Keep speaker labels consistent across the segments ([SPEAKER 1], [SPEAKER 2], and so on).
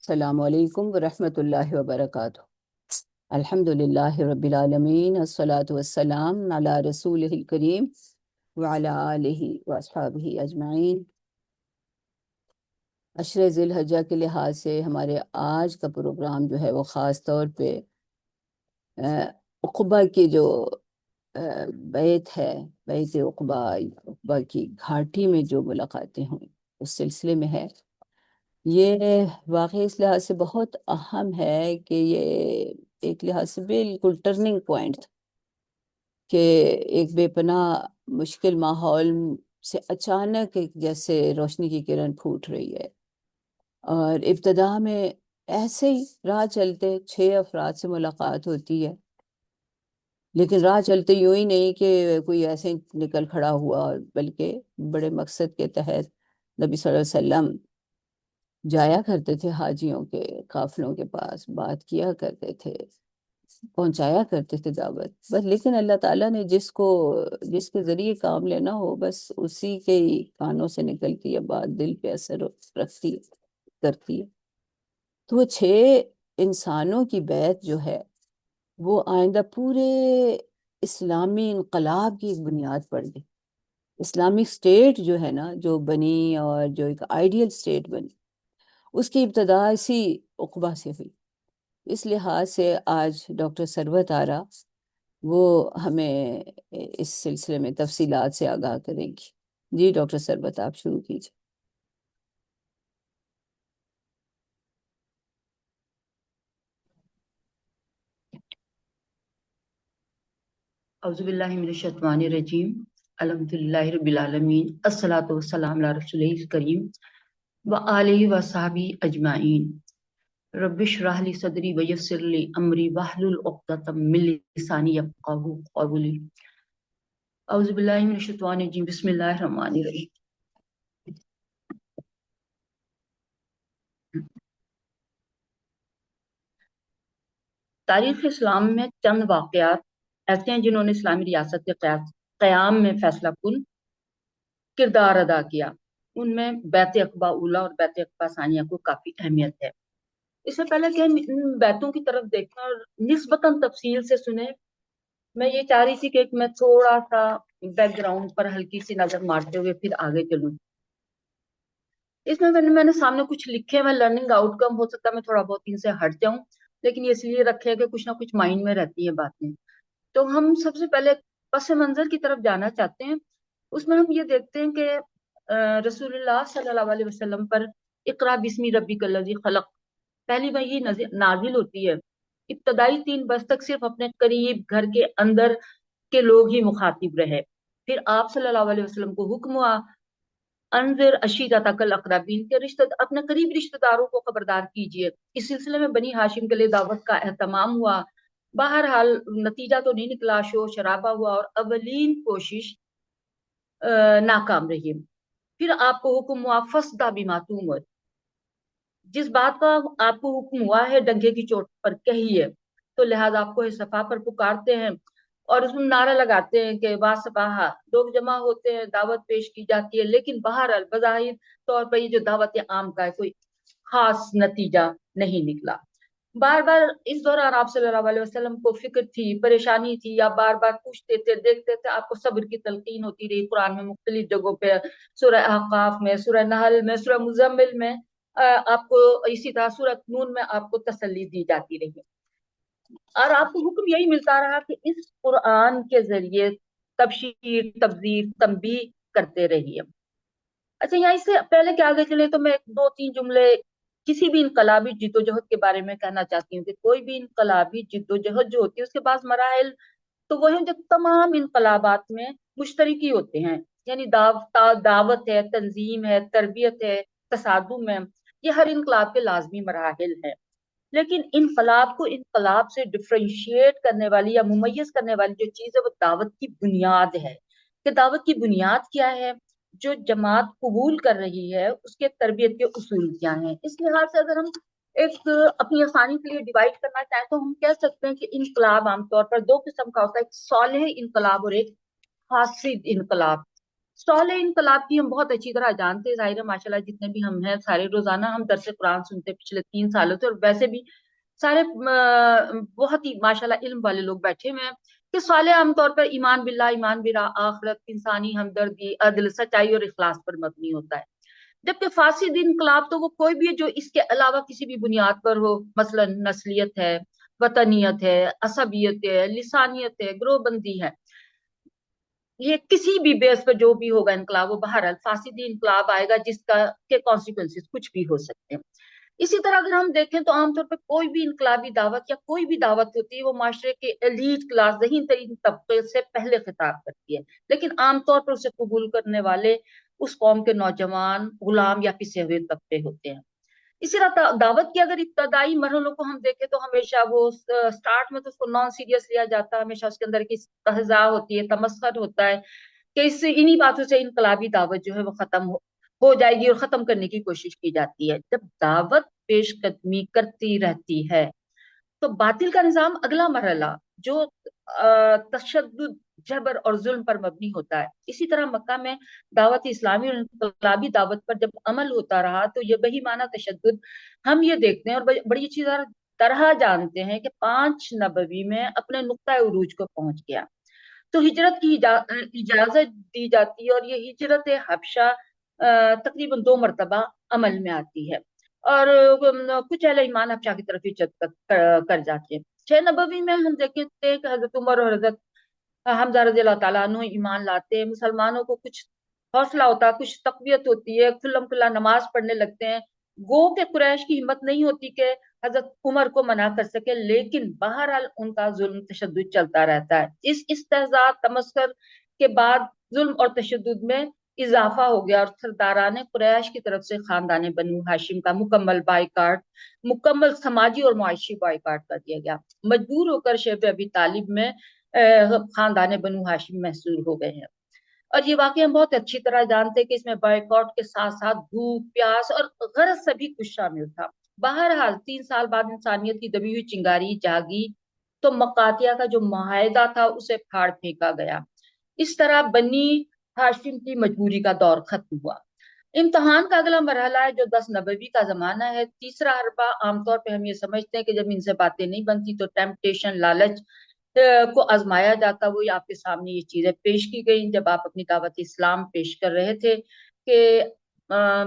[SPEAKER 1] السلام علیکم ورحمۃ اللہ وبرکاتہ۔ الحمدللہ رب العالمین، الصلاۃ والسلام علی رسولہ الکریم وعلی آلہ واصحابہ اجمعین۔ عشر ذی الحجہ کے لحاظ سے ہمارے آج کا پروگرام جو ہے وہ خاص طور پہ عقبہ کی جو بیت ہے، بیت عقبہ، عقبہ کی گھاٹی میں جو ملاقاتیں ہوئیں اس سلسلے میں ہے۔ یہ واقعی اس لحاظ سے بہت اہم ہے کہ یہ ایک لحاظ سے بالکل ٹرننگ پوائنٹ تھا کہ ایک بے پناہ مشکل ماحول سے اچانک ایک جیسے روشنی کی کرن پھوٹ رہی ہے، اور ابتدا میں ایسے ہی راہ چلتے 6 افراد سے ملاقات ہوتی ہے، لیکن راہ چلتے یوں ہی نہیں کہ کوئی ایسے ہی نکل کھڑا ہوا، بلکہ بڑے مقصد کے تحت نبی صلی اللہ علیہ وسلم جایا کرتے تھے حاجیوں کے قافلوں کے پاس، بات کیا کرتے تھے، پہنچایا کرتے تھے دعوت بس۔ لیکن اللہ تعالیٰ نے جس کے ذریعے کام لینا ہو، بس اسی کے ہی کانوں سے نکلتی ہے بات، دل پہ اثر رکھتی ہے، کرتی ہے۔ تو وہ 6 انسانوں کی بیعت جو ہے وہ آئندہ پورے اسلامی انقلاب کی ایک بنیاد پڑ گئی۔ اسلامک اسٹیٹ جو ہے نا، جو بنی اور جو ایک آئیڈیل اسٹیٹ بنی، اس کی ابتدا اسی عقبہ سے ہوئی۔ اس لحاظ سے آج ڈاکٹر ثروت آرا وہ ہمیں اس سلسلے میں تفصیلات سے آگاہ کریں گی۔ جی ڈاکٹر ثروت، آپ شروع کیجیے۔
[SPEAKER 2] اعوذ باللہ من الشیطان الرجیم، الحمدللہ رب العالمین، الصلاۃ والسلام علی رسولہ الکریم وآلہ وصحبہ اجمعین۔ رب اشرح لی صدری ویسر لی امری واحلل عقدۃ من لسانی یفقہوا قولی۔ اعوذ باللہ من الشیطان الرجیم، بسم اللہ الرحمن الرحیم۔ تاریخ اسلام میں چند واقعات ایسے ہیں جنہوں نے اسلامی ریاست کے قیام میں فیصلہ کن کردار ادا کیا۔ ان میں بیعت عقبہ اولیٰ اور بیعت عقبہ ثانیہ کو کافی اہمیت ہے۔ اس سے پہلے کہ ہم ان بیعتوں کی طرف دیکھیں اور نسبتاً تفصیل سے سنیں، میں یہ چاہ رہی تھی کہ میں تھوڑا سا بیک گراؤنڈ پر ہلکی سی نظر مارتے ہوئے پھر آگے چلوں۔ اس میں میں نے سامنے کچھ لکھے ہوئے لرننگ آؤٹ کم، ہو سکتا ہے میں تھوڑا بہت ان سے ہٹ جاؤں، لیکن یہ اس لیے رکھے کہ کچھ نہ کچھ مائنڈ میں رہتی ہیں باتیں۔ تو ہم سب سے پہلے پس منظر کی طرف جانا چاہتے ہیں۔ اس میں ہم یہ دیکھتے ہیں کہ رسول اللہ صلی اللہ علیہ وسلم پر اقرا بسم ربک الذی خلق پہلی وحی نازل ہوتی ہے۔ ابتدائی 3 برس تک صرف اپنے قریب گھر کے اندر کے لوگ ہی مخاطب رہے۔ پھر آپ صلی اللہ علیہ وسلم کو حکم ہوا انذر عشیرتک الاقربین کے اپنے قریب رشتہ داروں کو خبردار کیجیے۔ اس سلسلے میں بنی ہاشم کے لیے دعوت کا اہتمام ہوا۔ بہرحال نتیجہ تو نہیں نکلا، شور شرابہ ہوا اور اولین کوشش ناکام رہی۔ پھر آپ کو حکم ہوا فاصدع بما تؤمر، جس بات کا آپ کو حکم ہوا ہے ڈنکے کی چوٹ پر کہیے۔ تو لہذا آپ کو صفا پر پکارتے ہیں اور اس میں نعرہ لگاتے ہیں کہ با صفا، لوگ جمع ہوتے ہیں، دعوت پیش کی جاتی ہے، لیکن بہرحال بظاہر طور پر یہ جو دعوت عام کا ہے کوئی خاص نتیجہ نہیں نکلا۔ بار بار اس دوران آپ صلی اللہ علیہ وسلم کو فکر تھی، پریشانی تھی، یا بار بار پوچھتے تھے، دیکھتے تھے، آپ کو صبر کی تلقین ہوتی رہی۔ قرآن میں مختلف جگہوں پہ، سورہ احقاف میں، سورہ نحل میں، سورہ مزمل میں، آپ کو اسی طرح سورہ نون میں آپ کو تسلی دی جاتی رہی، اور آپ کو حکم یہی ملتا رہا کہ اس قرآن کے ذریعے تبشیر، تبذیر، تنبیہ کرتے رہیے۔ اچھا، یہاں اس سے پہلے کہ آگے چلے تو میں 2-3 جملے کسی بھی انقلابی جدوجہد کے بارے میں کہنا چاہتی ہوں کہ کوئی بھی انقلابی جدوجہد جو ہوتی ہے اس کے پاس مراحل تو وہ ہیں جو تمام انقلابات میں مشترک ہی ہوتے ہیں، یعنی دعوت ہے، تنظیم ہے، تربیت ہے، تصادم ہے، یہ ہر انقلاب کے لازمی مراحل ہیں۔ لیکن انقلاب کو انقلاب سے ڈفرینشیٹ کرنے والی یا ممیز کرنے والی جو چیز ہے وہ دعوت کی بنیاد ہے، کہ دعوت کی بنیاد کیا ہے، جو جماعت قبول کر رہی ہے اس کے تربیت کے اصول کیا ہیں۔ اس لحاظ سے اگر ہم ایک اپنی آسانی کے لیے ڈیوائڈ کرنا چاہیں تو ہم کہہ سکتے ہیں کہ انقلاب عام طور پر 2 قسم کا ہوتا ہے، ایک صالح انقلاب اور ایک فاسد انقلاب۔ صالح انقلاب کی ہم بہت اچھی طرح جانتے ہیں، ظاہر ہے ماشاءاللہ جتنے بھی ہم ہیں سارے روزانہ ہم درس قرآن سنتے ہیں پچھلے 3 سالوں سے، اور ویسے بھی سارے بہت ہی ماشاءاللہ علم والے لوگ بیٹھے ہوئے ہیں کہ صالح عام طور پر ایمان باللہ، ایمان بالآخرت، انسانی ہمدردی، عدل، سچائی اور اخلاص پر مبنی ہوتا ہے، جبکہ فاسد انقلاب تو وہ کوئی بھی ہے جو اس کے علاوہ کسی بھی بنیاد پر ہو، مثلا نسلیت ہے، وطنیت ہے، عصبیت ہے، لسانیت ہے، گروہ بندی ہے، یہ کسی بھی بیس پر جو بھی ہوگا انقلاب، وہ بہرحال فاسدی انقلاب آئے گا جس کا کے کانسیکوینسز کچھ بھی ہو سکتے ہیں۔ اسی طرح اگر ہم دیکھیں تو عام طور پر کوئی بھی انقلابی دعوت یا کوئی بھی دعوت ہوتی ہے وہ معاشرے کے ایلیٹ کلاس، ذہین ترین طبقے سے پہلے خطاب کرتی ہے، لیکن عام طور پر اسے قبول کرنے والے اس قوم کے نوجوان، غلام یا پسے ہوئے طبقے ہوتے ہیں۔ اسی طرح دعوت کے اگر ابتدائی مرحلوں کو ہم دیکھیں تو ہمیشہ وہ سٹارٹ میں تو اس کو نان سیریس لیا جاتا ہے، ہمیشہ اس کے اندر کی استہزاء ہوتی ہے، تمسخر ہوتا ہے کہ اس سے انہی باتوں سے انقلابی دعوت جو ہے وہ ختم ہو جائے گی اور ختم کرنے کی کوشش کی جاتی ہے۔ جب دعوت پیش قدمی کرتی رہتی ہے تو باطل کا نظام اگلا مرحلہ جو تشدد، جبر اور ظلم پر مبنی ہوتا ہے، اسی طرح مکہ میں دعوت اسلامی اور انقلابی دعوت پر جب عمل ہوتا رہا تو یہ بہی معنی تشدد ہم یہ دیکھتے ہیں اور بڑی اچھی طرح جانتے ہیں کہ 5 نبوی میں اپنے نقطۂ عروج کو پہنچ گیا تو ہجرت کی اجازت دی جاتی ہے، اور یہ ہجرت حبشہ تقریباً 2 مرتبہ عمل میں آتی ہے، اور کچھ اہل ایمان حبشہ کی طرف ہجرت کر جاتے ہیں۔ 6 نبوی میں ہم دیکھتے ہیں کہ حضرت عمر اور حضرت حمزہ رضی اللہ تعالیٰ عنہ ایمان لاتے ہیں، مسلمانوں کو کچھ حوصلہ ہوتا ہے، کچھ تقویت ہوتی ہے، کھلم کھلا نماز پڑھنے لگتے ہیں۔ گو کہ قریش کی ہمت نہیں ہوتی کہ حضرت عمر کو منع کر سکے، لیکن بہرحال ان کا ظلم تشدد چلتا رہتا ہے۔ اس استہزاء تمسخر کے بعد ظلم اور تشدد میں اضافہ ہو گیا، اور سرداران قریش کی طرف سے خاندان بنو ہاشم کا مکمل بائیکاٹ، مکمل سماجی اور معاشی بائیکاٹ کر دیا گیا۔ مجبور ہو کر شیب ابی طالب میں خاندان بنو ہاشم محصور ہو گئے ہیں، اور یہ واقعہ ہم بہت اچھی طرح جانتے ہیں کہ اس میں بائیکاٹ کے ساتھ ساتھ بھوک، پیاس اور غرض سبھی کچھ شامل تھا۔ بہرحال 3 سال بعد انسانیت کی دبی ہوئی چنگاری جاگی تو مقاطیہ کا جو معاہدہ تھا اسے پھاڑ پھینکا گیا۔ اس طرح بنی ہاشم کی مجبوری کا دور ختم ہوا۔ امتحان کا اگلا مرحلہ ہے جو 10 نبوی کا زمانہ ہے۔ تیسرا حربہ عام طور پہ ہم یہ سمجھتے ہیں کہ جب ان سے باتیں نہیں بنتی تو ٹیمپٹیشن، لالچ کو آزمایا جاتا، وہی آپ کے سامنے یہ چیزیں پیش کی گئی جب آپ اپنی دعوت اسلام پیش کر رہے تھے کہ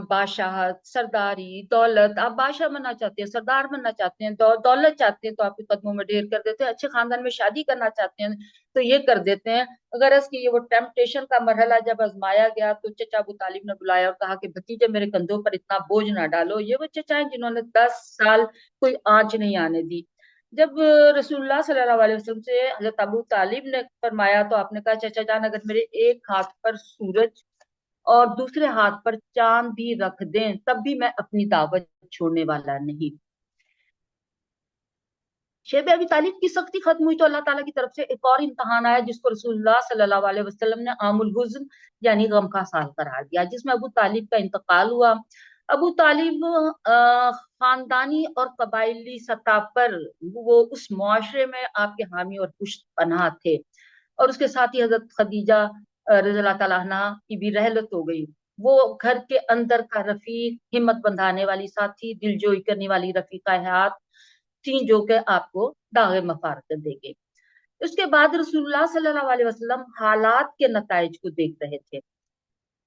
[SPEAKER 2] بادشاہت، سرداری، دولت، آپ بادشاہ بننا چاہتے ہیں، سردار بننا چاہتے ہیں، دولت چاہتے ہیں تو آپ کے قدموں میں ڈھیر کر دیتے ہیں، اچھے خاندان میں شادی کرنا چاہتے ہیں تو یہ کر دیتے ہیں۔ غرض کی یہ وہ ٹیمپٹیشن کا مرحلہ جب آزمایا گیا تو چچا ابو طالب نے بلایا اور کہا کہ بھتیجے میرے کندھوں پر اتنا بوجھ نہ ڈالو۔ یہ وہ چچا ہیں جنہوں نے 10 سال کوئی آنچ نہیں آنے دی۔ جب رسول اللہ صلی اللہ علیہ وسلم سے حضرت ابو طالب نے فرمایا تو آپ نے کہا چچا جان اگر میرے ایک ہاتھ پر سورج اور دوسرے ہاتھ پر چاند بھی رکھ دیں تب بھی میں اپنی دعوت چھوڑنے والا نہیں۔ شیب ابی طالب کی سختی ختم ہوئی تو اللہ تعالیٰ کی طرف سے ایک اور امتحان آیا جس کو رسول اللہ صلی اللہ علیہ وسلم نے عام الحزن یعنی غم کا سال قرار دیا، جس میں ابو طالب کا انتقال ہوا۔ ابو طالب خاندانی اور قبائلی سطح پر وہ اس معاشرے میں آپ کے حامی اور پشت پناہ تھے، اور اس کے ساتھ ہی حضرت خدیجہ رضی اللہ تعالیٰ عنہ کی بھی رحلت ہو گئی۔ وہ گھر کے اندر کا رفیق، ہمت بندھانے والی ساتھی، دل جوئی کرنے والی رفیقہ حیات تھیں جو کہ آپ کو داغ مفارقت دے گے۔ اس کے بعد رسول اللہ صلی اللہ علیہ وسلم حالات کے نتائج کو دیکھ رہے تھے۔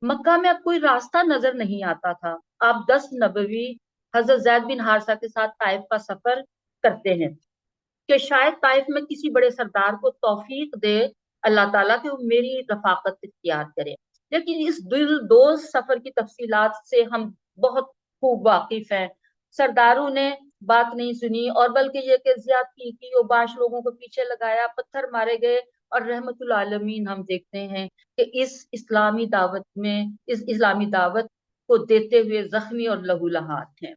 [SPEAKER 2] مکہ میں اب کوئی راستہ نظر نہیں آتا تھا۔ آپ 10 نبوی حضرت زید بن حارثہ کے ساتھ طائف کا سفر کرتے ہیں کہ شاید طائف میں کسی بڑے سردار کو توفیق دے اللہ تعالیٰ کہ وہ میری رفاقت اختیار کرے، لیکن اس دل دوز سفر کی تفصیلات سے ہم بہت خوب واقف ہیں۔ سرداروں نے بات نہیں سنی، اور بلکہ یہ کہ زیادتی کی اور باش لوگوں کو پیچھے لگایا، پتھر مارے گئے، اور رحمت العالمین ہم دیکھتے ہیں کہ اس اسلامی دعوت کو دیتے ہوئے زخمی اور لہو لہات ہیں۔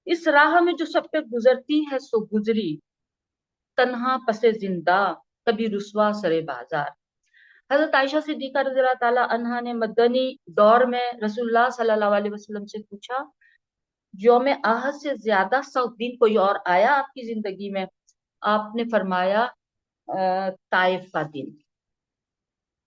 [SPEAKER 2] اس راہ میں جو سب پہ گزرتی ہے سو گزری، تنہا پس زندہ کبھی رسوا سرے بازار۔ حضرت عائشہ صدیقہ رضی اللہ تعالیٰ عنہا نے مدنی دور میں رسول اللہ صلی اللہ علیہ وسلم سے پوچھا یوم آہد سے زیادہ سخت دن کوئی اور آیا آپ کی زندگی میں؟ آپ نے فرمایا طائف کا دن۔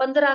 [SPEAKER 2] 15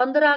[SPEAKER 2] 15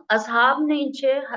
[SPEAKER 2] 6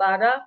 [SPEAKER 2] 12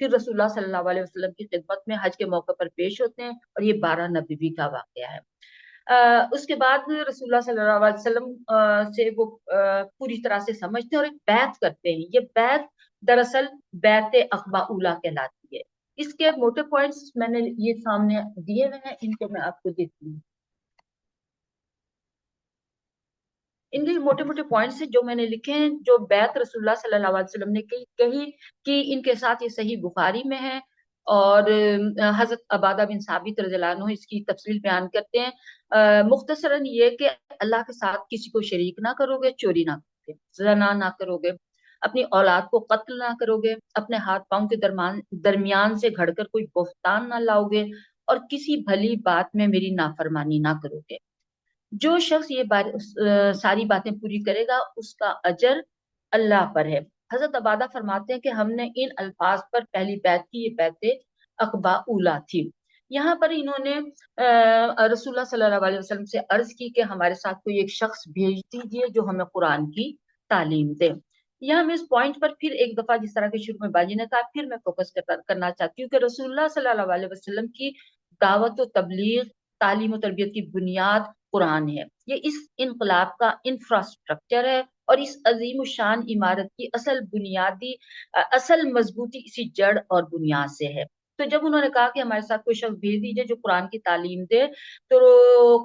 [SPEAKER 2] پھر رسول اللہ صلی اللہ علیہ وسلم کی خدمت میں حج کے موقع پر پیش ہوتے ہیں، اور یہ 12 نبوی کا واقعہ ہے۔ اس کے بعد رسول اللہ صلی اللہ علیہ وسلم سے وہ پوری طرح سے سمجھتے ہیں اور ایک بیعت کرتے ہیں۔ یہ بیعت دراصل بیعت عقبہ اولیٰ کہلاتی ہے۔ اس کے موٹے پوائنٹس میں نے یہ سامنے دیے ہوئے ہیں، ان کو میں آپ کو دیتی ہوں۔ ان کے موٹے موٹے پوائنٹس ہیں جو میں نے لکھے ہیں، جو بیعت رسول اللہ صلی اللہ علیہ وسلم نے کہی کہ ان کے ساتھ یہ صحیح بخاری میں ہے، اور حضرت عبادہ بن ثابت رضی اللہ عنہ اس کی تفصیل بیان کرتے ہیں۔ مختصراً یہ کہ اللہ کے ساتھ کسی کو شریک نہ کرو گے، چوری نہ کرو گے، زنا نہ کرو گے، اپنی اولاد کو قتل نہ کرو گے، اپنے ہاتھ پاؤں کے درمیان سے گھڑ کر کوئی بہتان نہ لاؤ گے، اور کسی بھلی بات میں میری نافرمانی نہ کرو گے۔ جو شخص یہ ساری باتیں پوری کرے گا، اس کا اجر اللہ پر ہے۔ حضرت عبادہ فرماتے ہیں کہ ہم نے ان الفاظ پر پہلی بیعت کی، یہ بیعت عقبہ اولیٰ تھی۔ یہاں پر انہوں نے رسول اللہ صلی اللہ علیہ وسلم سے عرض کی کہ ہمارے ساتھ کوئی ایک شخص بھیج دیجیے جو ہمیں قرآن کی تعلیم دے۔ یہاں میں اس پوائنٹ پر پھر ایک دفعہ، جس طرح کے شروع میں باجی نے کہا، پھر میں فوکس کرنا چاہتی ہوں کہ رسول اللہ صلی اللہ علیہ وسلم کی دعوت و تبلیغ، تعلیم و تربیت کی بنیاد قرآن ہے۔ یہ اس انقلاب کا انفراسٹرکچر ہے، اور اس عظیم الشان عمارت کی اصل مضبوطی اسی جڑ اور بنیاد سے ہے۔ تو جب انہوں نے کہا کہ ہمارے ساتھ کوئی شخص بھیج دیجیے جو قرآن کی تعلیم دے، تو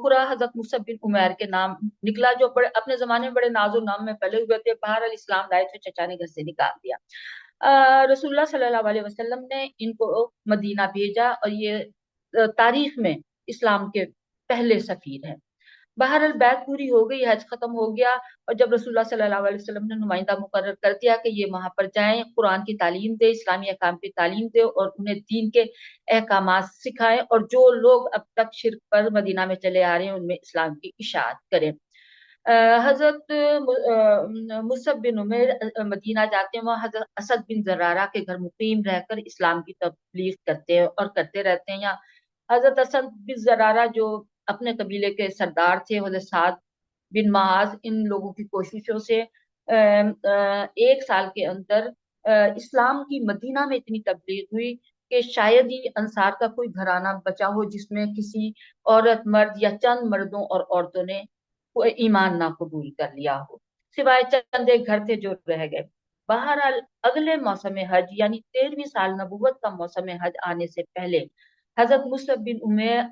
[SPEAKER 2] قرآن حضرت مصعب بن عمیر کے نام نکلا، جو اپنے زمانے میں بڑے ناز و نام میں پلے ہوئے تھے۔ بہرحال اسلام لائے تو چچا نے گھر سے نکال دیا۔ رسول اللہ صلی اللہ علیہ وسلم نے ان کو مدینہ بھیجا، اور یہ تاریخ میں اسلام کے پہلے سفیر ہیں۔ بہرحال بیعت پوری ہو گئی، حج ختم ہو گیا، اور جب رسول اللہ صلی اللہ علیہ وسلم نے نمائندہ مقرر کر دیا کہ یہ وہاں پر جائیں، قرآن کی تعلیم دے، اسلامی احکام کی تعلیم دے، اور انہیں دین کے احکامات سکھائیں، اور جو لوگ اب تک شرک پر مدینہ میں چلے آ رہے ہیں ان میں اسلام کی اشاعت کریں۔ حضرت مصعب بن عمیر مدینہ جاتے ہیں، وہاں حضرت اسد بن زرارہ کے گھر مقیم رہ کر اسلام کی تبلیغ کرتے ہیں اور کرتے رہتے ہیں۔ یا حضرت اسد بن زرارہ جو اپنے قبیلے کے سردار تھے، حضرت سعد بن معاذ، ان لوگوں کی کوششوں سے ایک سال کے اندر اسلام کی مدینہ میں اتنی تبلیغ ہوئی کہ شاید ہی انصار کا کوئی گھرانہ بچا ہو جس میں کسی عورت، مرد یا چند مردوں اور عورتوں نے ایمان نہ قبول کر لیا ہو، سوائے چند ایک گھر تھے جو رہ گئے۔ بہرحال اگلے موسم حج، یعنی 13ویں سال نبوت کا موسم حج آنے سے پہلے، حضرت مصعب بن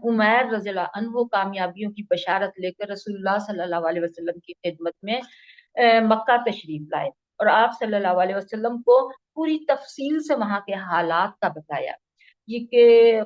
[SPEAKER 2] عمیر رضی اللہ عنہ کامیابیوں کی بشارت لے کر رسول اللہ صلی اللہ علیہ وسلم کی خدمت میں مکہ تشریف لائے، اور آپ صلی اللہ علیہ وسلم کو پوری تفصیل سے وہاں کے حالات کا بتایا، یہ کہ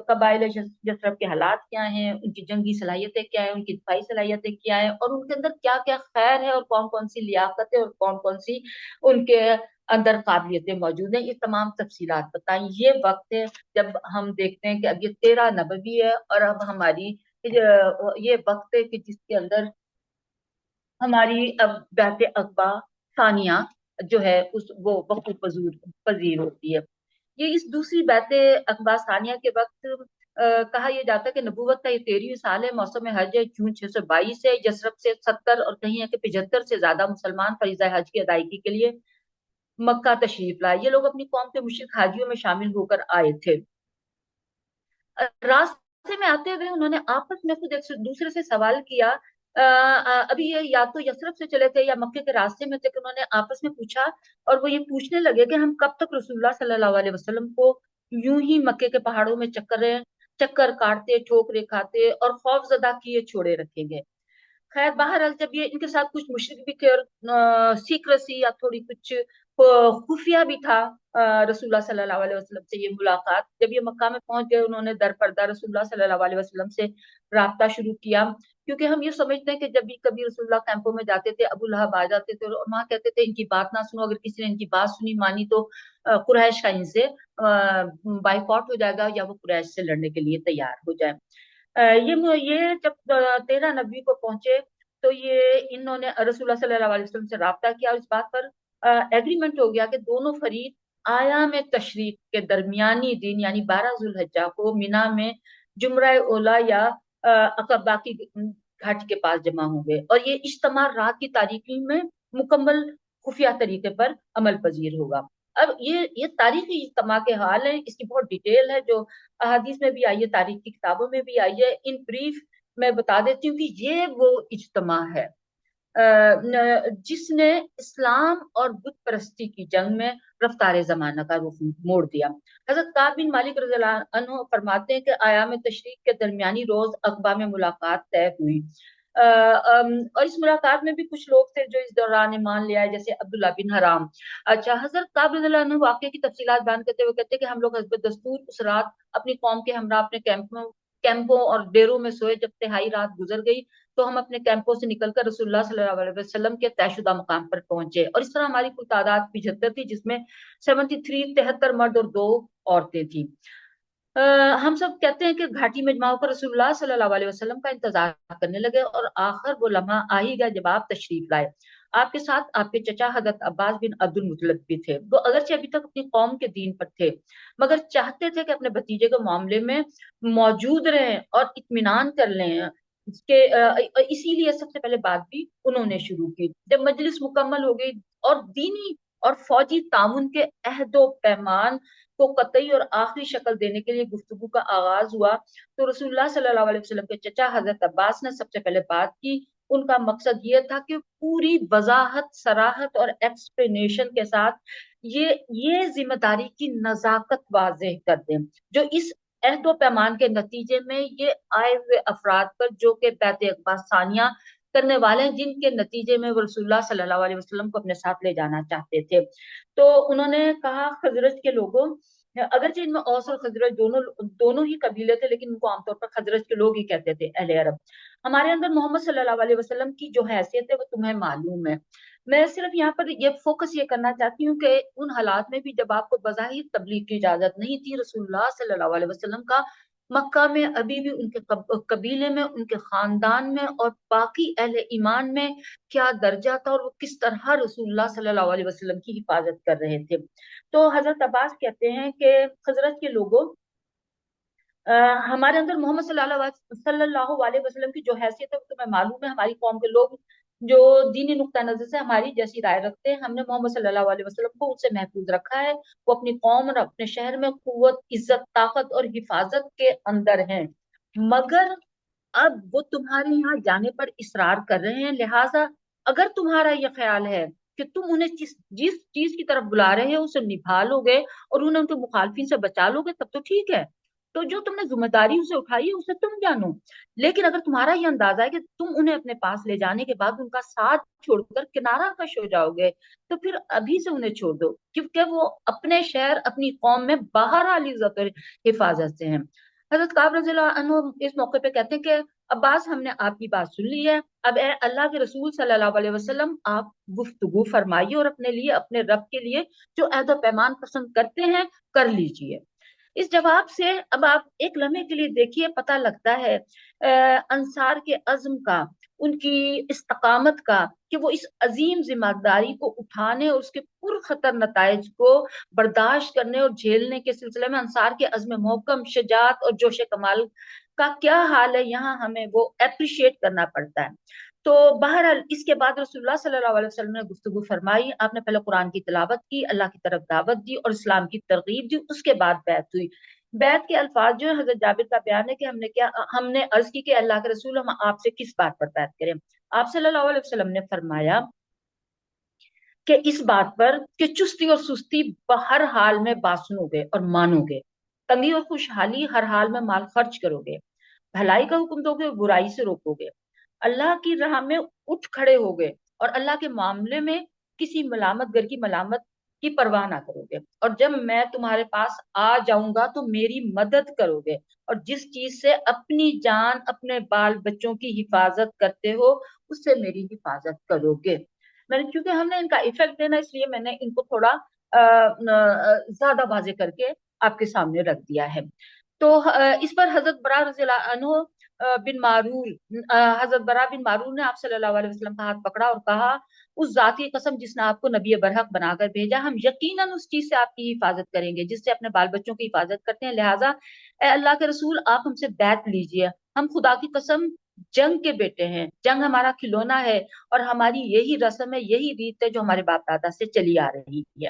[SPEAKER 2] قبائل یثرب کے حالات کیا ہیں، ان کی جنگی صلاحیتیں کیا ہیں، ان کی دفاعی صلاحیتیں کیا ہیں، اور ان کے اندر کیا کیا خیر ہے، اور کون کون سی لیاقتیں اور کون کون سی ان کے اندر قابلیتیں موجود ہیں۔ یہ تمام تفصیلات بتائیں۔ یہ وقت ہے جب ہم دیکھتے ہیں کہ اب یہ 13 نبوی ہے، اور اب ہماری یہ وقت ہے کہ جس کے اندر ہماری اب بیعت عقبہ ثانیہ جو ہے وہ وقوع پذیر ہوتی ہے۔ یہ اس دوسری بیعت عقبہ ثانیہ کے وقت کہا یہ جاتا ہے کہ نبوت کا یہ 13ویں سال ہے، موسم حج ہے، جون 622 ہے، یثرب سے 70 اور کہیں ہے کہ 75 سے زیادہ مسلمان فریضہ حج کی ادائیگی کے لیے مکہ تشریف لائے۔ یہ لوگ اپنی قوم کے مشرک حاجیوں میں شامل ہو کر آئے تھے۔ راستے میں آتے ہوئے انہوں نے آپس میں خود ایک دوسرے سے سوال کیا، ابھی یہ یا تو یثرب سے چلے تھے یا مکے کے راستے میں تھے، کہ انہوں نے آپس میں پوچھا، اور وہ یہ پوچھنے لگے کہ ہم کب تک رسول اللہ صلی اللہ علیہ وسلم کو یوں ہی مکے کے پہاڑوں میں چکر کاٹتے، ٹھوکرے کھاتے اور خوف زدہ کیے چھوڑے رکھیں گے۔ خیر بہرحال جب یہ ان کے ساتھ کچھ مشرک بھی تھے، اور سیکریسی یا تھوڑی کچھ خفیہ بھی تھا رسول اللہ صلی اللہ علیہ وسلم سے یہ ملاقات۔ جب یہ مکہ میں پہنچ گئے، انہوں نے در پردہ رسول اللہ صلی اللہ علیہ وسلم سے رابطہ شروع کیا، کیونکہ ہم یہ سمجھتے ہیں کہ جب بھی کبھی رسول اللہ کیمپوں میں جاتے تھے، ابو لہب آ جاتے تھے اور وہاں کہتے تھے ان کی بات نہ سنو، اگر کسی نے ان کی بات سنی مانی تو قریش کا ان سے بائیکاٹ ہو جائے گا، یا وہ قریش سے لڑنے کے لیے تیار ہو جائے۔ یہ جب 13 نبی کو پہنچے تو یہ انہوں نے رسول اللہ صلی اللہ علیہ وسلم سے رابطہ کیا، اور اس بات پر ایگریمنٹ ہو گیا کہ دونوں فریق ایام تشریق کے درمیانی دن یعنی 12 ذوالحجہ کو مینا میں جمرہ اولا یا عقبہ کی گھاٹی کے پاس جمع ہوں گے، اور یہ اجتماع رات کی تاریکی میں مکمل خفیہ طریقے پر عمل پذیر ہوگا۔ اب یہ تاریخی اجتماع کے حال ہے، اس کی بہت ڈیٹیل ہے جو احادیث میں بھی آئی ہے، تاریخ کی کتابوں میں بھی آئی ہے. ان بریف میں بتا دیتی ہوں کہ یہ وہ اجتماع ہے جس نے اسلام اور بت پرستی کی جنگ میں رفتار زمانہ کا رخ موڑ دیا. حضرت کعب بن مالک رضی اللہ عنہ فرماتے ہیں کہ ایام تشریق کے درمیانی روز عقبہ میں ملاقات طے ہوئی. اور اس ملاقات میں بھی کچھ لوگ تھے جو اس دوران ایمان لے آئے، جیسے عبداللہ بن حرام. اچھا، حضرت کعب رضی اللہ عنہ واقعے کی تفصیلات بیان کرتے ہوئے کہتے ہیں کہ ہم لوگ حسب دستور اس رات اپنی قوم کے ہمراہ اپنے کیمپوں اور ڈیروں میں سوئے. جب تہائی رات گزر گئی تو ہم اپنے کیمپوں سے نکل کر رسول اللہ صلی اللہ علیہ وسلم کے طے شدہ مقام پر پہنچے، اور اس طرح ہماری کل تعداد 75 تھی، جس میں 73 مرد اور 2 عورتیں تھیں. ہم سب کہتے ہیں کہ گھاٹی میں جمع ہو کر رسول اللہ صلی اللہ علیہ وسلم کا انتظار کرنے لگے، اور آخر وہ لمحہ آ ہی گیا جب آپ تشریف لائے. آپ کے ساتھ آپ کے چچا حضرت عباس بن عبد المطلب بھی تھے. وہ اگرچہ ابھی تک اپنی قوم کے دین پر تھے، مگر چاہتے تھے کہ اپنے بھتیجے کے معاملے میں موجود رہیں اور اطمینان کر لیں کہ اسی لیے سب سے پہلے بات بھی انہوں نے شروع کی. جب مجلس مکمل ہو گئی اور دینی اور فوجی تعاون کے عہد و پیمان کو قطعی اور آخری شکل دینے کے لیے گفتگو کا آغاز ہوا، تو رسول اللہ صلی اللہ علیہ وسلم کے چچا حضرت عباس نے سب سے پہلے بات کی. ان کا مقصد یہ تھا کہ پوری وضاحت، صراحت اور ایکسپلینیشن کے ساتھ یہ ذمہ داری کی نزاکت واضح کر دیں جو اس عہد و پیمان کے نتیجے میں یہ آئے ہوئے افراد پر، جو کہ بیعت عقبہ ثانیہ کرنے والے ہیں، جن کے نتیجے میں وہ رسول اللہ صلی اللہ علیہ وسلم کو اپنے ساتھ لے جانا چاہتے تھے. تو انہوں نے کہا، خزرج کے لوگوں، اگرچہ ان میں اوس اور خزرج دونوں ہی قبیلے تھے، لیکن ان کو عام طور پر خزرج کے لوگ ہی کہتے تھے، اہل عرب. ہمارے اندر محمد صلی اللہ علیہ وسلم کی جو حیثیت ہے وہ تمہیں معلوم ہے. میں صرف یہاں پر یہ فوکس یہ کرنا چاہتی ہوں کہ ان حالات میں بھی جب آپ کو بظاہر تبلیغ کی اجازت نہیں تھی، رسول اللہ صلی اللہ علیہ وسلم کا مکہ میں ابھی بھی ان کے قبیلے میں، ان کے خاندان میں اور باقی اہل ایمان میں کیا درجہ تھا، اور وہ کس طرح رسول اللہ صلی اللہ علیہ وسلم کی حفاظت کر رہے تھے. تو حضرت عباس کہتے ہیں کہ خزرج کے لوگوں، ہمارے اندر محمد صلی اللہ علیہ وسلم کی جو حیثیت ہے وہ تمہیں معلوم ہے. ہماری قوم کے لوگ جو دینی نقطہ نظر سے ہماری جیسی رائے رکھتے ہیں، ہم نے محمد صلی اللہ علیہ وسلم کو ان سے محفوظ رکھا ہے. وہ اپنی قوم اور اپنے شہر میں قوت، عزت، طاقت اور حفاظت کے اندر ہیں، مگر اب وہ تمہارے یہاں جانے پر اصرار کر رہے ہیں. لہٰذا اگر تمہارا یہ خیال ہے کہ تم انہیں جس چیز کی طرف بلا رہے ہو اسے نبھا لو گے اور انہیں ان کے مخالفین سے بچا لو گے، تب تو ٹھیک ہے، تو جو تم نے ذمہ داری اسے اٹھائی ہے اسے تم جانو. لیکن اگر تمہارا یہ اندازہ ہے کہ تم انہیں اپنے پاس لے جانے کے بعد ان کا ساتھ چھوڑ کر کنارہ کش ہو جاؤ گے، تو پھر ابھی سے انہیں چھوڑ دو، کیونکہ وہ اپنے شہر، اپنی قوم میں بہرحال عزت اور حفاظت سے ہیں. حضرت کعب رضی اللہ عنہ اس موقع پہ کہتے ہیں کہ عباس، ہم نے آپ کی بات سن لی ہے، اب اے اللہ کے رسول صلی اللہ علیہ وسلم، آپ گفتگو فرمائیے اور اپنے لیے، اپنے رب کے لیے جو عہد و پیمان پسند کرتے ہیں کر لیجئے. اس جواب سے اب آپ ایک لمحے کے لیے دیکھیے، پتہ لگتا ہے انصار کے عزم کا، ان کی استقامت کا، کہ وہ اس عظیم ذمہ داری کو اٹھانے اور اس کے پرخطر نتائج کو برداشت کرنے اور جھیلنے کے سلسلے میں انصار کے عزم محکم، شجاعت اور جوش کمال کا کیا حال ہے، یہاں ہمیں وہ اپریشیٹ کرنا پڑتا ہے. تو بہرحال اس کے بعد رسول اللہ صلی اللہ علیہ وسلم نے گفتگو فرمائی. آپ نے پہلے قرآن کی تلاوت کی، اللہ کی طرف دعوت دی اور اسلام کی ترغیب دی. اس کے بعد بیعت ہوئی. بیعت کے الفاظ جو ہے، حضرت جابر کا بیان ہے کہ ہم نے عرض کی کہ اللہ کے رسول، ہم آپ سے کس بات پر بیعت کریں؟ آپ صلی اللہ علیہ وسلم نے فرمایا کہ اس بات پر کہ چستی اور سستی ہر حال میں باسنو گے اور مانو گے، تنگی اور خوشحالی ہر حال میں مال خرچ کرو گے، بھلائی کا حکم دو گے، برائی سے روکو گے، اللہ کی راہ میں اٹھ کھڑے ہو گے، اور اللہ کے معاملے میں کسی ملامت گر کی ملامت کی پرواہ نہ کرو گے، اور جب میں تمہارے پاس آ جاؤں گا تو میری مدد کرو گے، اور جس چیز سے اپنی جان، اپنے بال بچوں کی حفاظت کرتے ہو اس سے میری حفاظت کرو گے. میں نے، کیونکہ ہم نے ان کا ایفیکٹ دینا، اس لیے میں نے ان کو تھوڑا زیادہ واضح کر کے آپ کے سامنے رکھ دیا ہے. تو اس پر حضرت برا رضی اللہ عنہ بن معرور حضرت برا بن معرور نے آپ صلی اللہ علیہ وسلم کا ہاتھ پکڑا اور کہا، اس ذات کی قسم جس نے آپ کو نبی برحق بنا کر بھیجا، ہم یقیناً اس چیز سے آپ کی حفاظت کریں گے جس سے اپنے بال بچوں کی حفاظت کرتے ہیں. لہٰذا اے اللہ کے رسول، آپ ہم سے بیعت لیجئے. ہم خدا کی قسم جنگ کے بیٹے ہیں، جنگ ہمارا کھلونا ہے، اور ہماری یہی رسم ہے، یہی ریت ہے جو ہمارے باپ دادا سے چلی آ رہی ہے.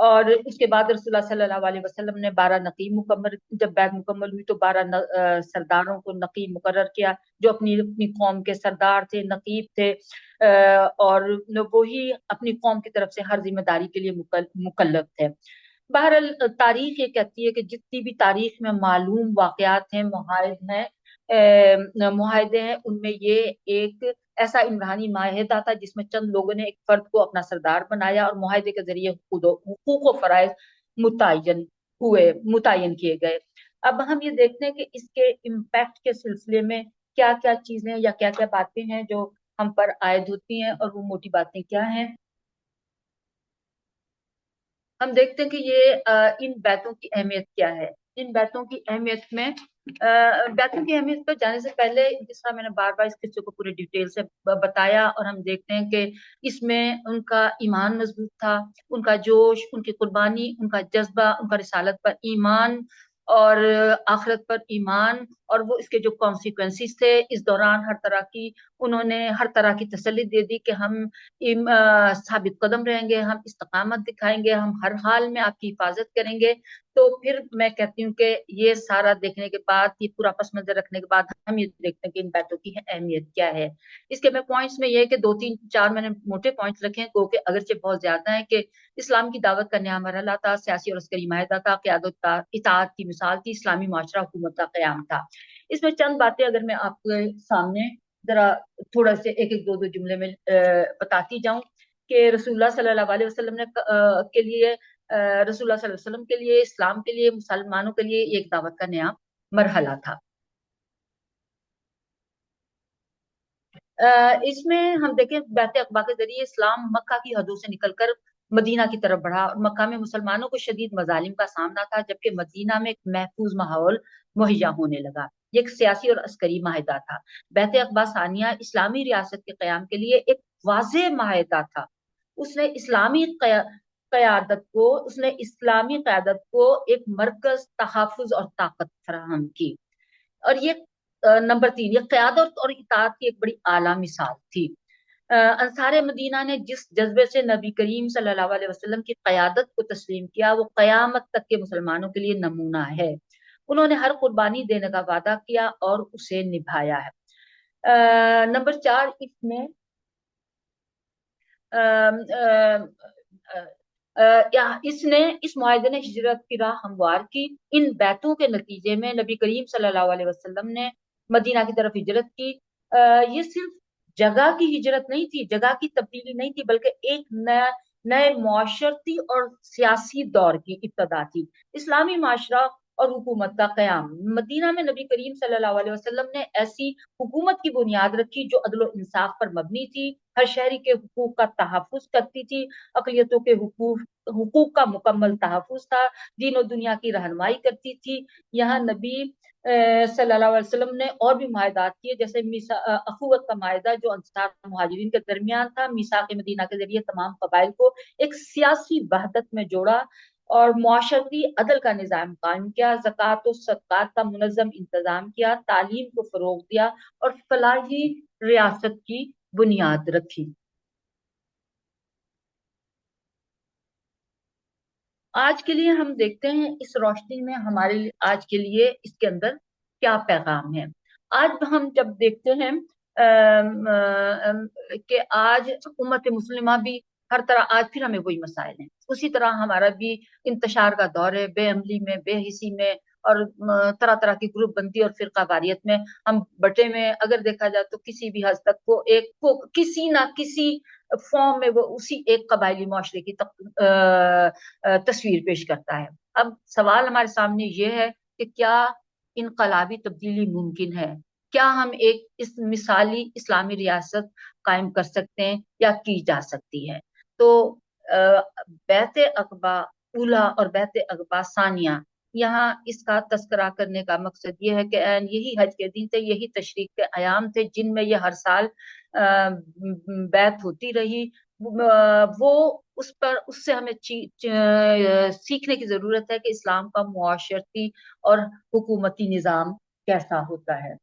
[SPEAKER 2] اور اس کے بعد رسول اللہ صلی اللہ علیہ وسلم نے 12 نقیب مکمل، جب بیعت مکمل ہوئی تو 12 سرداروں کو نقیب مقرر کیا جو اپنی اپنی قوم کے سردار تھے، نقیب تھے، اور وہی اپنی قوم کی طرف سے ہر ذمہ داری کے لیے مکلف تھے۔ بہرحال تاریخ یہ کہتی ہے کہ جتنی بھی تاریخ میں معلوم واقعات ہیں، معاہدے ہیں، ان میں یہ ایک ایسا عمرانی معاہدہ تھا جس میں چند لوگوں نے ایک فرد کو اپنا سردار بنایا اور معاہدے کے ذریعے حقوق و فرائض متعین کیے گئے۔ اب ہم یہ دیکھتے ہیں کہ اس کے امپیکٹ کے سلسلے میں کیا کیا چیزیں یا کیا کیا باتیں ہیں جو ہم پر عائد ہوتی ہیں، اور وہ موٹی باتیں کیا ہیں۔ ہم دیکھتے ہیں کہ یہ ان بیتوں کی اہمیت کیا ہے۔ ان بیتوں کی اہمیت میں بیتوں کی اہمیت پر جانے سے پہلے، جس طرح میں نے بار بار اس قصے کو پورے ڈیٹیل سے بتایا، اور ہم دیکھتے ہیں کہ اس میں ان کا ایمان مضبوط تھا، ان کا جوش، ان کی قربانی، ان کا جذبہ، ان کا رسالت پر ایمان اور آخرت پر ایمان، اور وہ اس کے جو کانسیکوینسز تھے اس دوران انہوں نے ہر طرح کی تسلی دے دی کہ ہم ثابت قدم رہیں گے، ہم استقامت دکھائیں گے، ہم ہر حال میں آپ کی حفاظت کریں گے۔ تو پھر میں کہتی ہوں کہ یہ سارا دیکھنے کے بعد، یہ پورا پس منظر رکھنے کے بعد، ہم یہ دیکھتے ہیں کہ ان بیتوں کی اہمیت کیا ہے۔ اس کے میں پوائنٹس میں یہ ہے کہ 2 3 4 میں نے موٹے پوائنٹس رکھے ہیں، کہ اگرچہ بہت زیادہ ہیں، کہ اسلام کی دعوت کا نیا مرحلہ تھا، سیاسی اور عسکری معاہدہ تھا، قیادت اطاعت کی مثال تھی، اسلامی معاشرہ حکومت کا قیام تھا۔ اس میں چند باتیں اگر میں آپ کے سامنے ذرا تھوڑا سے ایک دو جملے میں بتاتی جاؤں، کہ رسول اللہ صلی اللہ علیہ وسلم نے کے لیے رسول اللہ صلی اللہ علیہ وسلم کے لیے، اسلام کے لیے، مسلمانوں کے لیے ایک دعوت کا نیا مرحلہ تھا۔ اس میں ہم دیکھیں بیعت عقبہ کے ذریعے اسلام مکہ کی حدوں سے نکل کر مدینہ کی طرف بڑھا، اور مکہ میں مسلمانوں کو شدید مظالم کا سامنا تھا، جبکہ مدینہ میں ایک محفوظ ماحول مہیا ہونے لگا۔ یہ ایک سیاسی اور عسکری معاہدہ تھا۔ بیعت عقبہ ثانیہ اسلامی ریاست کے قیام کے لیے ایک واضح معاہدہ تھا۔ اس نے اسلامی قیادت کو ایک مرکز، تحفظ اور طاقت فراہم کی۔ اور یہ نمبر 3، یہ قیادت اور اطاعت کی ایک بڑی اعلیٰ مثال تھی۔ انصار مدینہ نے جس جذبے سے نبی کریم صلی اللہ علیہ وسلم کی قیادت کو تسلیم کیا، وہ قیامت تک کے مسلمانوں کے لیے نمونہ ہے۔ انہوں نے ہر قربانی دینے کا وعدہ کیا اور اسے نبھایا ہے۔ نمبر 4، اس معاہدے نے ہجرت کی راہ ہموار کی۔ ان بیتوں کے نتیجے میں نبی کریم صلی اللہ علیہ وسلم نے مدینہ کی طرف ہجرت کی۔ یہ صرف جگہ کی ہجرت نہیں تھی، جگہ کی تبدیلی نہیں تھی، بلکہ ایک نئے معاشرتی اور سیاسی دور کی ابتدا تھی۔ اسلامی معاشرہ اور حکومت کا قیام۔ مدینہ میں نبی کریم صلی اللہ علیہ وسلم نے ایسی حکومت کی بنیاد رکھی جو عدل و انصاف پر مبنی تھی، ہر شہری کے حقوق کا تحفظ کرتی تھی، اقلیتوں کے حقوق کا مکمل تحفظ تھا، دین و دنیا کی رہنمائی کرتی تھی۔ یہاں نبی صلی اللہ علیہ وسلم نے اور بھی معاہدات کیے، جیسے اخوت کا معاہدہ جو انصار مہاجرین کے درمیان تھا۔ میثاق مدینہ کے ذریعے تمام قبائل کو ایک سیاسی وحدت میں جوڑا اور معاشرتی عدل کا نظام قائم کیا، زکوٰۃ و صدقات کا منظم انتظام کیا، تعلیم کو فروغ دیا اور فلاحی ریاست کی بنیاد رکھی۔ آج کے لیے ہم دیکھتے ہیں اس روشنی میں ہمارے آج کے لیے اس کے اندر کیا پیغام ہے۔ آج ہم جب دیکھتے ہیں کہ آج امت مسلمہ بھی ہر طرح، آج پھر ہمیں وہی مسائل ہیں، اسی طرح ہمارا بھی انتشار کا دور ہے، بے عملی میں، بے حسی میں، اور طرح طرح کی گروپ بندی اور فرقہ واریت میں ہم بٹے میں۔ اگر دیکھا جائے تو کسی بھی حد تک کو کسی نہ کسی فارم میں وہ اسی ایک قبائلی معاشرے کی تصویر پیش کرتا ہے۔ اب سوال ہمارے سامنے یہ ہے کہ کیا انقلابی تبدیلی ممکن ہے؟ کیا ہم ایک اس مثالی اسلامی ریاست قائم کر سکتے ہیں یا کی جا سکتی ہے؟ تو بیعت عقبہ اولیٰ اور بیعت عقبہ ثانیہ، یہاں اس کا تذکرہ کرنے کا مقصد یہ ہے کہ یہی حج کے دن تھے، یہی تشریق کے ایام تھے جن میں یہ ہر سال بیعت ہوتی رہی۔ وہ اس سے ہمیں سیکھنے کی ضرورت ہے کہ اسلام کا معاشرتی اور حکومتی نظام کیسا ہوتا ہے۔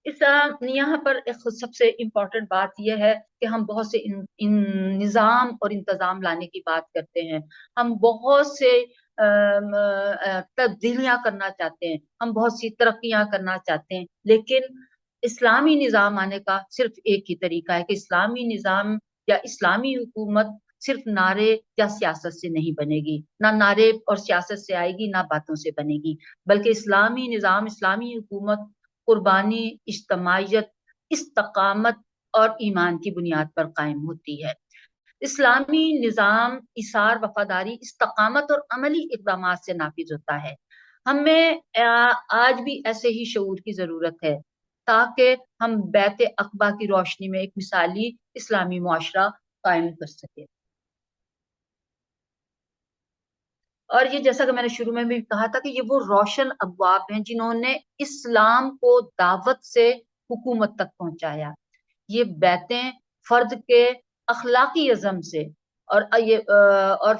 [SPEAKER 2] اس یہاں پر ایک سب سے امپورٹنٹ بات یہ ہے کہ ہم بہت سے ان نظام اور انتظام لانے کی بات کرتے ہیں، ہم بہت سے تبدیلیاں کرنا چاہتے ہیں، ہم بہت سی ترقیاں کرنا چاہتے ہیں، لیکن اسلامی نظام آنے کا صرف ایک ہی طریقہ ہے کہ اسلامی نظام یا اسلامی حکومت صرف نعرے یا سیاست سے نہیں بنے گی، نہ نعرے اور سیاست سے آئے گی، نہ باتوں سے بنے گی، بلکہ اسلامی نظام، اسلامی حکومت قربانی، اجتماعیت، استقامت اور ایمان کی بنیاد پر قائم ہوتی ہے۔ اسلامی نظام ایثار، وفاداری، استقامت اور عملی اقدامات سے نافذ ہوتا ہے۔ ہمیں آج بھی ایسے ہی شعور کی ضرورت ہے تاکہ ہم بیت عقبہ کی روشنی میں ایک مثالی اسلامی معاشرہ قائم کر سکیں۔ اور یہ جیسا کہ میں نے شروع میں بھی کہا تھا کہ یہ وہ روشن ابواب ہیں جنہوں نے اسلام کو دعوت سے حکومت تک پہنچایا۔ یہ بیتیں فرد کے اخلاقی عزم سے اور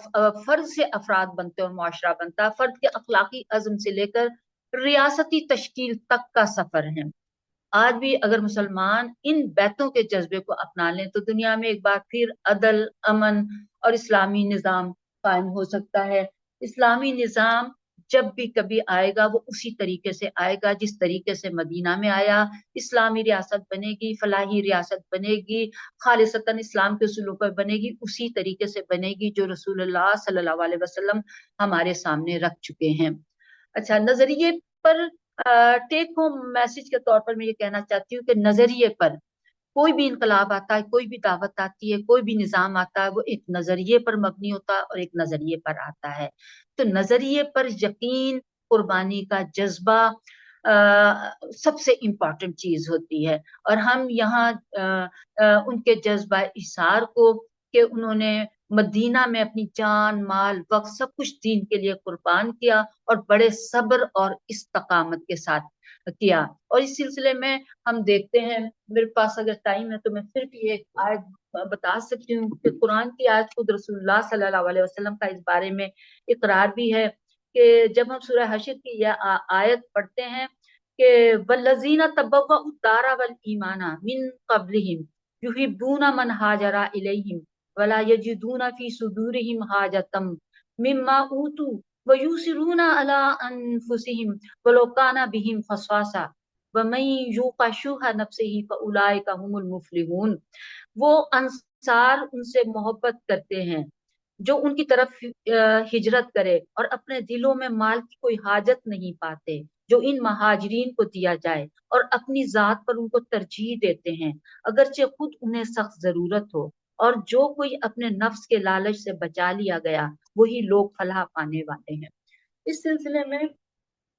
[SPEAKER 2] فرد سے افراد بنتے اور معاشرہ بنتا، فرد کے اخلاقی عزم سے لے کر ریاستی تشکیل تک کا سفر ہے۔ آج بھی اگر مسلمان ان بیتوں کے جذبے کو اپنا لیں تو دنیا میں ایک بار پھر عدل، امن اور اسلامی نظام قائم ہو سکتا ہے۔ اسلامی نظام جب بھی کبھی آئے گا وہ اسی طریقے سے آئے گا جس طریقے سے مدینہ میں آیا۔ اسلامی ریاست بنے گی، فلاحی ریاست بنے گی، خالصتاً اسلام کے اصولوں پر بنے گی، اسی طریقے سے بنے گی جو رسول اللہ صلی اللہ علیہ وسلم ہمارے سامنے رکھ چکے ہیں۔ اچھا، نظریے پر ٹیک ہوم میسج کے طور پر میں یہ کہنا چاہتی ہوں کہ نظریے پر کوئی بھی انقلاب آتا ہے، کوئی بھی دعوت آتی ہے، کوئی بھی نظام آتا ہے، وہ ایک نظریے پر مبنی ہوتا ہے اور ایک نظریے پر آتا ہے۔ تو نظریے پر یقین، قربانی کا جذبہ سب سے امپورٹنٹ چیز ہوتی ہے، اور ہم یہاں ان کے جذبہ اثار کو کہ انہوں نے مدینہ میں اپنی جان، مال، وقت سب کچھ دین کے لیے قربان کیا اور بڑے صبر اور استقامت کے ساتھ کیا۔ اور اس سلسلے میں ہم دیکھتے ہیں، میرے پاس اگر ٹائم ہے تو میں صرف یہ آیت بتا سکتی ہوں کہ قرآن کی آیت خود رسول اللہ صلی اللہ علیہ وسلم کا اس بارے میں اقرار بھی ہے کہ جب ہم سورہ حشر کی یہ آیت پڑھتے ہیں کہ وَالَّذِينَ تَبَوَّءُوا الدَّارَ وَالْإِيمَانَ مِن قَبْلِهِمْ يُحِبُّونَ مَنْ هَاجَرَ إِلَيْهِمْ وَلَا يَجِدُونَ فِي صُدُورِهِمْ حَاجَةً مِمَّا أُوتُوا وَيُؤْثِرُونَ عَلَىٰ أَنفُسِهِمْ وَلَوْ كَانَ بِهِمْ خَصَاصَةٌ وَمَن يُوقَ شُحَّ نَفْسِهِ فَأُولَٰئِكَ هُمُ الْمُفْلِحُونَ۔ وہ انصار ان سے محبت کرتے ہیں جو ان کی طرف ہجرت کرے اور اپنے دلوں میں مال کی کوئی حاجت نہیں پاتے جو ان مہاجرین کو دیا جائے، اور اپنی ذات پر ان کو ترجیح دیتے ہیں اگرچہ خود انہیں سخت ضرورت ہو، اور جو کوئی اپنے نفس کے لالچ سے بچا لیا گیا وہی لوگ فلاح پانے والے ہیں۔ اس سلسلے میں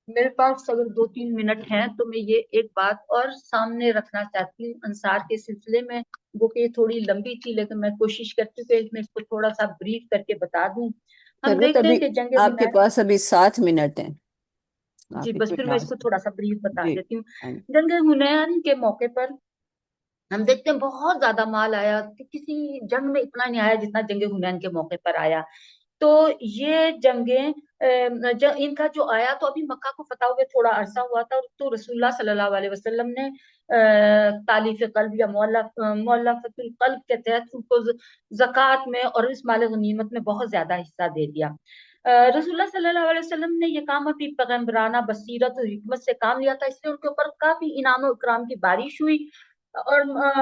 [SPEAKER 2] میرے پاس اگر 2-3 منٹ ہیں تو میں یہ ایک بات اور سامنے رکھنا چاہتی ہوں انصار کے سلسلے میں، وہ کہ تھوڑی لمبی تھی لیکن میں کوشش کرتی ہوں کہ میں اس کو تھوڑا سا بریف کر کے بتا دوں۔ ہم
[SPEAKER 1] ثروت،
[SPEAKER 2] دیکھتے ہیں
[SPEAKER 1] ابھی
[SPEAKER 2] کہ جنگ
[SPEAKER 1] آپ کے
[SPEAKER 2] حنین،
[SPEAKER 1] پاس ابھی 7 منٹ ہیں،
[SPEAKER 2] جی
[SPEAKER 1] آپ
[SPEAKER 2] بس
[SPEAKER 1] اتنے
[SPEAKER 2] پھر میں اس
[SPEAKER 1] ناز
[SPEAKER 2] کو تھوڑا سا بریف بتا
[SPEAKER 1] جی۔
[SPEAKER 2] دیتی ہوں۔ جنگ حنین کے موقع پر ہم دیکھتے ہیں بہت زیادہ مال آیا، کہ کسی جنگ میں اتنا نہیں آیا جتنا جنگ حنین کے موقع پر آیا۔ تو یہ جنگیں ان کا جو آیا تو ابھی مکہ کو فتح ہوئے تھوڑا عرصہ ہوا تھا، تو رسول اللہ صلی اللہ علیہ وسلم نے تالیف قلب یا مؤلفۃ القلب کے تحت ان کو زکوٰۃ میں اور اس مال غنیمت میں بہت زیادہ حصہ دے دیا۔ رسول اللہ صلی اللہ علیہ وسلم نے یہ کام اپنی پیغمبرانہ بصیرت اور حکمت سے کام لیا تھا، اس لیے ان کے اوپر کافی انعام و اکرام کی بارش ہوئی اور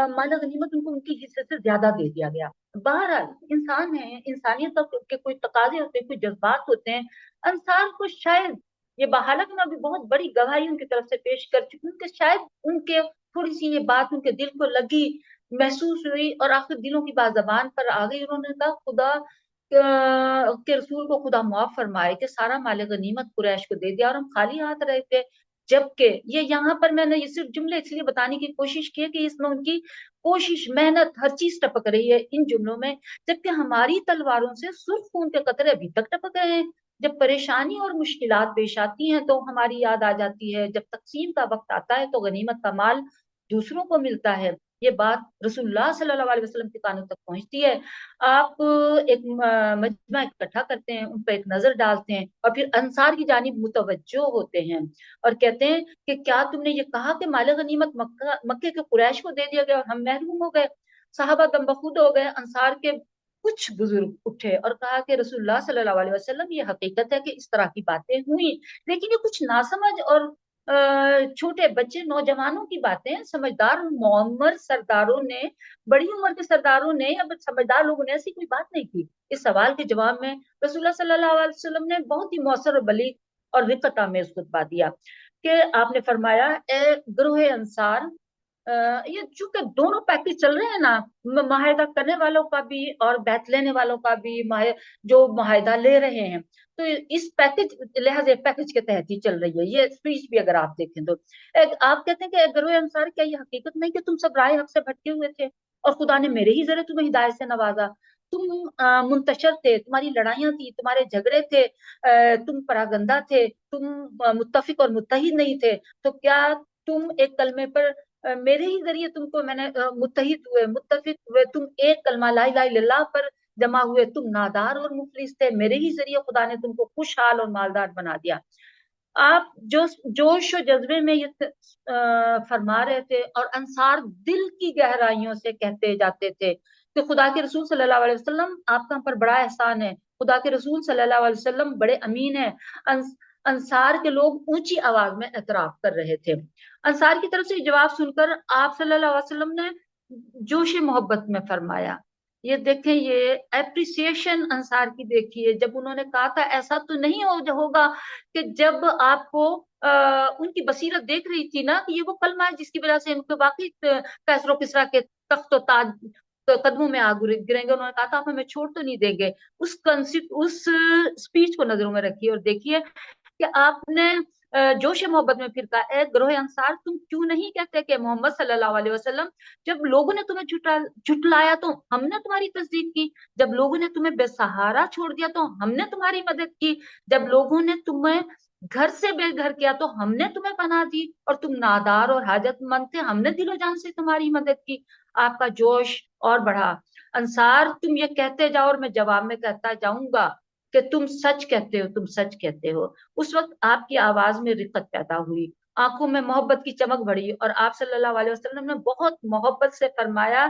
[SPEAKER 2] مال غنیمت ان کو ان کی حصے سے زیادہ دے دیا گیا۔ بہرحال انسان ہیں، انسانیت کے کوئی تقاضے ہوتے ہیں، کوئی جذبات ہوتے ہیں۔ انصار کو شاید یہ حالانکہ میں ابھی بہت بڑی گواہی ان کی طرف سے پیش کر چکی ہوں کہ شاید ان کے تھوڑی سی یہ بات ان کے دل کو لگی، محسوس ہوئی، اور آخر دلوں کی بات زبان پر آ گئی۔ انہوں نے کہا خدا کے رسول کو خدا معاف فرمائے کہ سارا مال غنیمت قریش کو دے دیا اور ہم خالی ہاتھ رہے تھے۔ جبکہ یہ یہاں پر میں نے یہ صرف جملے اس لیے بتانے کی کوشش کی کہ اس میں ان کی کوشش، محنت، ہر چیز ٹپک رہی ہے ان جملوں میں، جبکہ ہماری تلواروں سے سرخ خون کے قطرے ابھی تک ٹپک رہے ہیں۔ جب پریشانی اور مشکلات پیش آتی ہیں تو ہماری یاد آ جاتی ہے، جب تقسیم کا وقت آتا ہے تو غنیمت کا مال دوسروں کو ملتا ہے۔ یہ بات رسول اللہ صلی اللہ علیہ وسلم کے کانوں تک پہنچتی ہے، آپ ایک مجمع اکٹھا کرتے ہیں، ان پہ ایک نظر ڈالتے ہیں اور پھر انصار کی جانب متوجہ ہوتے ہیں اور کہتے ہیں کہ کیا تم نے یہ کہا کہ مال غنیمت مکے کے قریش کو دے دیا گیا اور ہم محروم ہو گئے؟ صحابہ دم بخود ہو گئے۔ انصار کے کچھ بزرگ اٹھے اور کہا کہ رسول اللہ صلی اللہ علیہ وسلم، یہ حقیقت ہے کہ اس طرح کی باتیں ہوئی، لیکن یہ کچھ ناسمجھ اور چھوٹے بچے نوجوانوں کی باتیں ہیں۔ سمجھدار معمر سرداروں نے، بڑی عمر کے سرداروں نے یا سمجھدار لوگوں نے ایسی کوئی بات نہیں کی۔ اس سوال کے جواب میں رسول اللہ صلی اللہ علیہ وسلم نے بہت ہی مؤثر اور بلیغ اور رقت آمیز خطبہ دیا کہ آپ نے فرمایا، اے گروہ انصار، یہ چونکہ دونوں پیکج چل رہے ہیں نا، معاہدہ کرنے والوں کا بھی اور بیعت لینے والوں کا بھی، جو معاہدہ لے رہے ہیں، تو اس پیکج لہٰذا پیکج کے تحت ہی چل رہی ہے یہ اسپیچ بھی۔ اگر آپ دیکھیں تو آپ کہتے ہیں کہ گروہ انصار، کیا یہ حقیقت نہیں کہ تم سب رائے حق سے بھٹکے ہوئے تھے اور خدا نے میرے ہی ذریعے تمہیں ہدایت سے نوازا؟ تم منتشر تھے، تمہاری لڑائیاں تھی، تمہارے جھگڑے تھے، تم پراگندہ تھے، تم متفق اور متحد نہیں تھے، تو کیا تم ایک کلمے پر میرے ہی ذریعے تم کو میں نے متحد ہوئے، متفق ہوئے، تم ایک کلمہ لا الہ الا اللہ پر جمع ہوئے، تم نادار اور مفلس تھے، میرے ہی ذریعے خدا نے تم کو خوشحال اور مالدار بنا دیا۔ آپ جوش و جذبے میں یہ فرما رہے تھے اور انصار دل کی گہرائیوں سے کہتے جاتے تھے کہ خدا کے رسول صلی اللہ علیہ وسلم، آپ کا ہم پر بڑا احسان ہے، خدا کے رسول صلی اللہ علیہ وسلم بڑے امین ہیں۔ انصار کے لوگ اونچی آواز میں اعتراف کر رہے تھے۔ انصار کی طرف سے یہ جواب سن کر آپ صلی اللہ علیہ وسلم نے جوش محبت میں فرمایا، یہ دیکھیں، یہ اپریسیشن انصار کی دیکھیے، جب انہوں نے کہا تھا ایسا تو نہیں ہوگا کہ جب آپ کو ان کی بصیرت دیکھ رہی تھی نا کہ یہ وہ کلمہ ہے جس کی وجہ سے ان کو واقعی کیسر و کسریٰ کے تخت و تاج قدموں میں آ گریں گے۔ انہوں نے کہا تھا آپ ہمیں چھوڑ تو نہیں دیں گے۔ اس اسپیچ کو نظروں میں رکھیے اور دیکھیے کہ آپ نے جوش محبت میں پھر کہا، اے گروہ انصار، تم کیوں نہیں کہتے کہ محمد صلی اللہ علیہ وسلم، جب لوگوں نے تمہیں جھٹلایا تو ہم نے تمہاری تصدیق کی، جب لوگوں نے تمہیں بے سہارا چھوڑ دیا تو ہم نے تمہاری مدد کی، جب لوگوں نے تمہیں گھر سے بے گھر کیا تو ہم نے تمہیں پناہ دی، اور تم نادار اور حاجت مند تھے، ہم نے دل و جان سے تمہاری مدد کی۔ آپ کا جوش اور بڑھا، انصار تم یہ کہتے جاؤ اور میں جواب میں کہتا جاؤں گا کہ تم سچ کہتے ہو، تم سچ کہتے ہو۔ اس وقت آپ کی آواز میں رقت پیدا ہوئی، آنکھوں میں محبت کی چمک بڑھی اور آپ صلی اللہ علیہ وسلم نے بہت محبت سے فرمایا،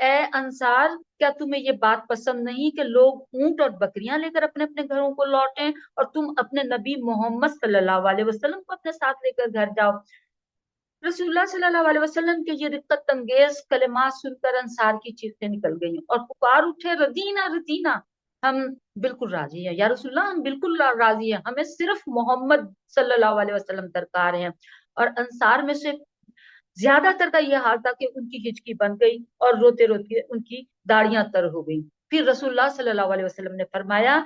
[SPEAKER 2] اے انصار، کیا تمہیں یہ بات پسند نہیں کہ لوگ اونٹ اور بکریاں لے کر اپنے اپنے گھروں کو لوٹیں اور تم اپنے نبی محمد صلی اللہ علیہ وسلم کو اپنے ساتھ لے کر گھر جاؤ؟ رسول اللہ صلی اللہ علیہ وسلم کے یہ رقت انگیز کلمات سن کر انصار کی چیخیں نکل گئیں اور پکار اٹھے، ردینا ردینا، ہم بالکل راضی ہیں یا رسول اللہ، ہم بالکل راضی ہیں، ہمیں صرف محمد صلی اللہ علیہ وسلم درکار ہیں۔ اور انصار میں سے زیادہ تر کا یہ حال تھا کہ ان کی ہچکی بن گئی اور روتے روتے ان کی داڑیاں تر ہو گئی۔ پھر رسول اللہ صلی اللہ علیہ وسلم نے فرمایا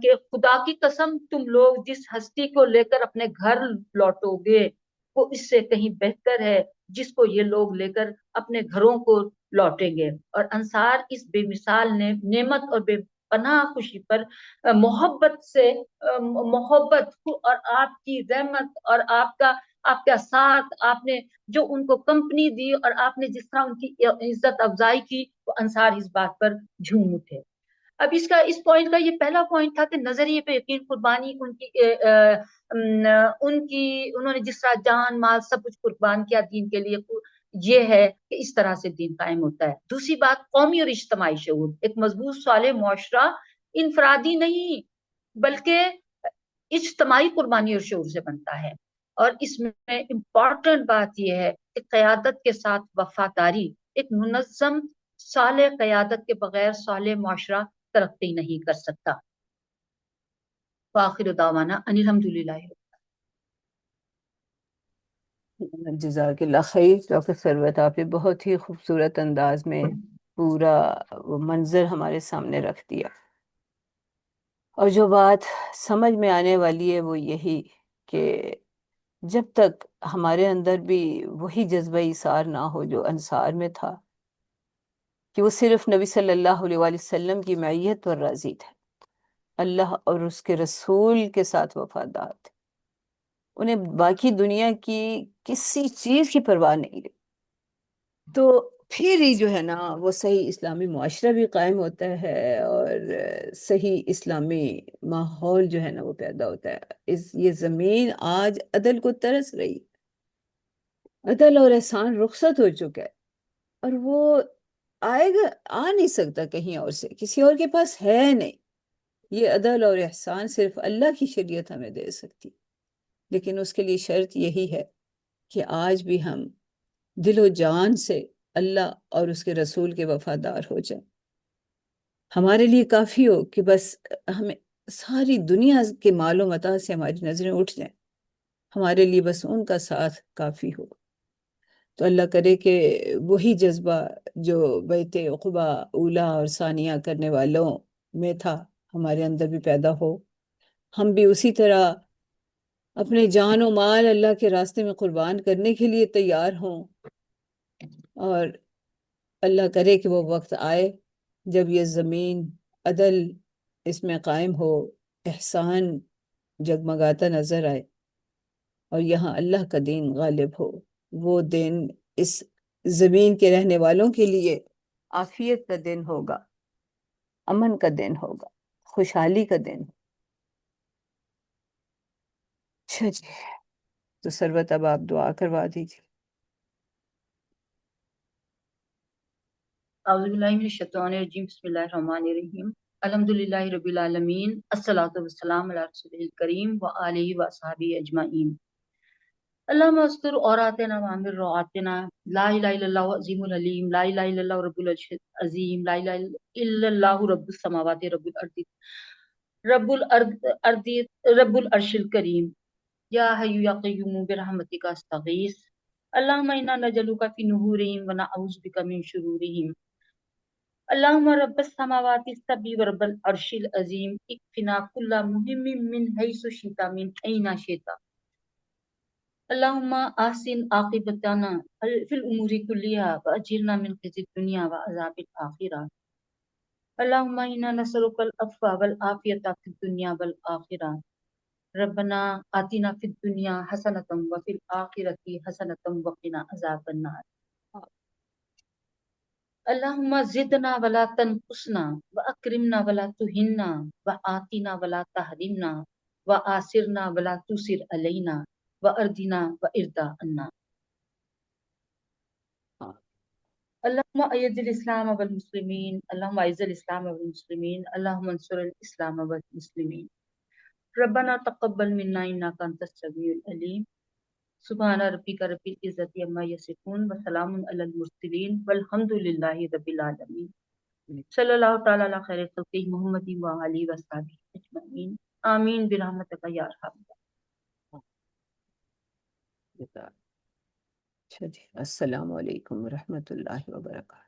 [SPEAKER 2] کہ خدا کی قسم، تم لوگ جس ہستی کو لے کر اپنے گھر لوٹو گے وہ اس سے کہیں بہتر ہے جس کو یہ لوگ لے کر اپنے گھروں کو لوٹیں گے۔ اور انصار اس بے مثال نعمت اور بے پناہ خوشی پر محبت سے محبت اور آپ کی رحمت اور آپ کا ساتھ، آپ نے جو ان کو کمپنی دی اور آپ نے جس طرح ان کی عزت افزائی کی، وہ انصار اس بات پر جھوم اٹھے۔ اب اس پوائنٹ کا یہ پہلا پوائنٹ تھا کہ نظریے پہ یقین، قربانی، انہوں نے جس طرح جان مال سب کچھ قربان کیا دین کے لیے، یہ ہے کہ اس طرح سے دین قائم ہوتا ہے۔ دوسری بات، قومی اور اجتماعی شعور، ایک مضبوط صالح معاشرہ انفرادی نہیں بلکہ اجتماعی قربانی اور شعور سے بنتا ہے۔ اور اس میں امپورٹنٹ بات یہ ہے کہ قیادت کے ساتھ وفاداری، ایک منظم صالح قیادت کے بغیر صالح معاشرہ ترقی نہیں کر سکتا۔ وآخر دعوانا ان الحمدللہ۔
[SPEAKER 1] جزاک اللہ خیر ڈاکٹر ثروت، آپ نے بہت ہی خوبصورت انداز میں پورا وہ منظر ہمارے سامنے رکھ دیا، اور جو بات سمجھ میں آنے والی ہے وہ یہی کہ جب تک ہمارے اندر بھی وہی جذبہ ایثار نہ ہو جو انصار میں تھا، کہ وہ صرف نبی صلی اللہ علیہ وآلہ وسلم کی معیت پر راضی تھے، اللہ اور اس کے رسول کے ساتھ وفادار تھے، انہیں باقی دنیا کی کسی چیز کی پرواہ نہیں، تو پھر ہی جو ہے نا وہ صحیح اسلامی معاشرہ بھی قائم ہوتا ہے، اور صحیح اسلامی ماحول جو ہے نا وہ پیدا ہوتا ہے۔ یہ زمین آج عدل کو ترس رہی، عدل اور احسان رخصت ہو چکا ہے، اور وہ آئے گا، آ نہیں سکتا کہیں اور سے، کسی اور کے پاس ہے نہیں۔ یہ عدل اور احسان صرف اللہ کی شریعت ہمیں دے سکتی، لیکن اس کے لیے شرط یہی ہے کہ آج بھی ہم دل و جان سے اللہ اور اس کے رسول کے وفادار ہو جائیں۔ ہمارے لیے کافی ہو کہ بس ہمیں ساری دنیا کے مال و متاع سے ہماری نظریں اٹھ جائیں، ہمارے لیے بس ان کا ساتھ کافی ہو۔ تو اللہ کرے کہ وہی جذبہ جو بیت عقبہ اولیٰ اور ثانیہ کرنے والوں میں تھا ہمارے اندر بھی پیدا ہو، ہم بھی اسی طرح اپنے جان و مال اللہ کے راستے میں قربان کرنے کے لیے تیار ہوں، اور اللہ کرے کہ وہ وقت آئے جب یہ زمین عدل اس میں قائم ہو، احسان جگمگاتا نظر آئے، اور یہاں اللہ کا دین غالب ہو۔ وہ دن اس زمین کے رہنے والوں کے لیے عافیت کا دن ہوگا، امن کا دن ہوگا، خوشحالی کا دن۔ اچھا جی، تو سروت اب آپ دعا کروا دیجیے۔
[SPEAKER 2] اعوذ باللہ من الشیطان الرجیم، بسم اللہ الرحمن الرحیم، الحمد للہ رب العالمین، الصلاۃ والسلام علی رسول الکریم و آلہ و اصحابہ اجمعین۔ اللہم استر عوراتنا وامر روعاتنا، لا الہ الا اللہ عظیم الحلیم، لا الہ الا اللہ رب العرش عظیم، لا الہ الا اللہ رب السماوات رب الارض رب العرش الکریم، یا حی یا قیوم برحمتک استغیث، اللہم انا نجلوک فی نحورہم و نعوذ بک من شرورہم، اللہم رب السماوات السبع و رب العرش العظیم، اکفنا کل مہم من حیث شئت من این شئت، اللہم احسن عاقبتنا فی الامور کلیہا واجرنا من خزی الدنیا وعذاب الآخرہ، اللہم انا نسألک العفو والعافیۃ فی الدنیا والآخرہ، ربنا آتنا فی الدنیا حسنۃ وفی الآخرۃ حسنۃ وقنا عذاب النار، اللہم زدنا ولا تنقصنا واکرمنا ولا تہنا وآتنا ولا تحرمنا وآثرنا ولا تؤثر علینا وأرضنا وارضا عنا، اللہم اعز الاسلام والمسلمین، اللہم اعز الاسلام والمسلمین، اللہم انصر الاسلام والمسلمین، ربنا تقبل منا انک انت السمیع العلیم، سبحان ربک رب العزت عما یصفون وسلام علی المرسلین والحمد للہ رب العالمین، صلی اللہ تعالی علی خیر خلقہ محمد و آلہ و صحبہ اجمعین، آمین برحمتک یا ارحم۔
[SPEAKER 1] اچھا جی، السلام علیکم ورحمۃ اللہ وبرکاتہ۔